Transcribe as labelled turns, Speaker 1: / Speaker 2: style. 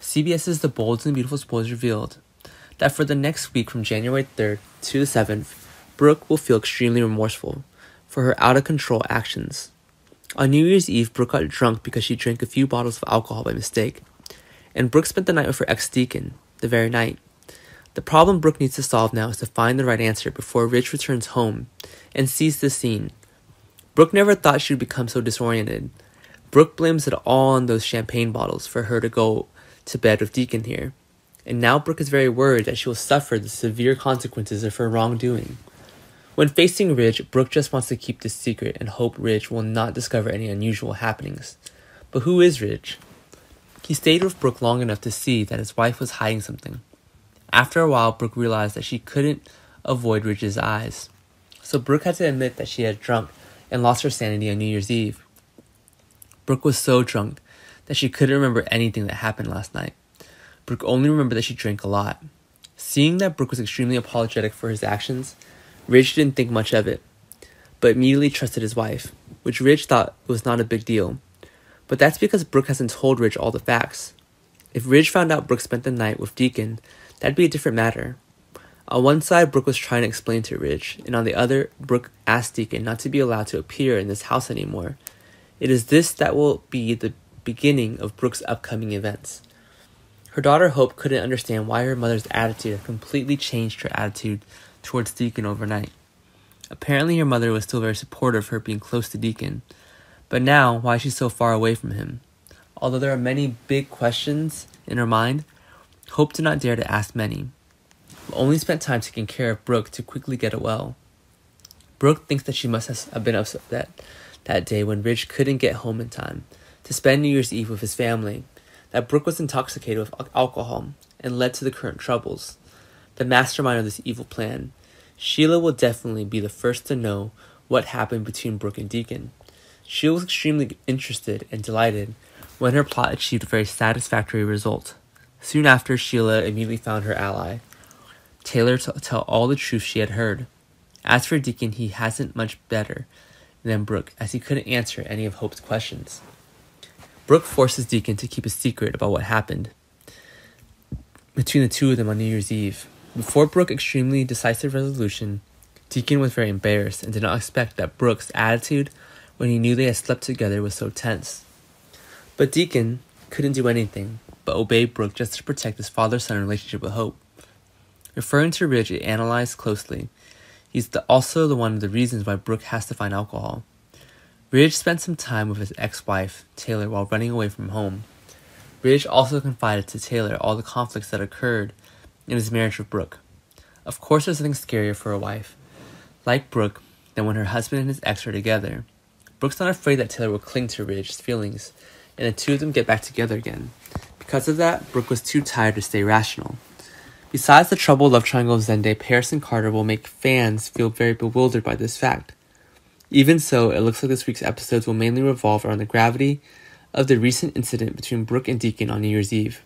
Speaker 1: CBS's The Bold and Beautiful Spoilers revealed that for the next week from January 3rd to the 7th, Brooke will feel extremely remorseful for her out-of-control actions. On New Year's Eve, Brooke got drunk because she drank a few bottles of alcohol by mistake, and Brooke spent the night with her ex-deacon the very night. The problem Brooke needs to solve now is to find the right answer before Ridge returns home and sees the scene. Brooke never thought she would become so disoriented. Brooke blames it all on those champagne bottles for her to go to bed with Deacon here, and now Brooke is very worried that she will suffer the severe consequences of her wrongdoing. When facing Ridge, Brooke just wants to keep this secret and hope Ridge will not discover any unusual happenings. But who is Ridge? He stayed with Brooke long enough to see that his wife was hiding something. After a while, Brooke realized that she couldn't avoid Ridge's eyes. So Brooke had to admit that she had drunk and lost her sanity on New Year's Eve. Brooke was so drunk that she couldn't remember anything that happened last night. Brooke only remembered that she drank a lot. Seeing that Brooke was extremely apologetic for his actions, Ridge didn't think much of it, but immediately trusted his wife, which Ridge thought was not a big deal. But that's because Brooke hasn't told Ridge all the facts. If Ridge found out Brooke spent the night with Deacon, that'd be a different matter. On one side, Brooke was trying to explain to Ridge, and on the other, Brooke asked Deacon not to be allowed to appear in this house anymore. It is this that will be the beginning of Brooke's upcoming events. Her daughter Hope couldn't understand why her mother's attitude had completely changed her attitude towards Deacon overnight. Apparently her mother was still very supportive of her being close to Deacon, but now why is she so far away from him? Although there are many big questions in her mind, Hope did not dare to ask many, but only spent time taking care of Brooke to quickly get well. Brooke thinks that she must have been upset that day when Ridge couldn't get home in time to spend New Year's Eve with his family, that Brooke was intoxicated with alcohol and led to the current troubles. The mastermind of this evil plan, Sheila will definitely be the first to know what happened between Brooke and Deacon. Sheila was extremely interested and delighted when her plot achieved a very satisfactory result. Soon after, Sheila immediately found her ally, Taylor, to tell all the truth she had heard. As for Deacon, he hasn't much better than Brooke, as he couldn't answer any of Hope's questions. Brooke forces Deacon to keep a secret about what happened between the two of them on New Year's Eve. Before Brooke's extremely decisive resolution, Deacon was very embarrassed and did not expect that Brooke's attitude when he knew they had slept together was so tense. But Deacon couldn't do anything but obey Brooke just to protect his father-son relationship with Hope. Referring to Ridge, it analyzed closely. He's also the one of the reasons why Brooke has to find alcohol. Ridge spent some time with his ex-wife, Taylor, while running away from home. Ridge also confided to Taylor all the conflicts that occurred in his marriage with Brooke. Of course, there's nothing scarier for a wife like Brooke than when her husband and his ex are together. Brooke's not afraid that Taylor will cling to Ridge's feelings, and the two of them get back together again. Because of that, Brooke was too tired to stay rational. Besides the troubled love triangle of Zende, Paris and Carter will make fans feel very bewildered by this fact. Even so, it looks like this week's episodes will mainly revolve around the gravity of the recent incident between Brooke and Deacon on New Year's Eve.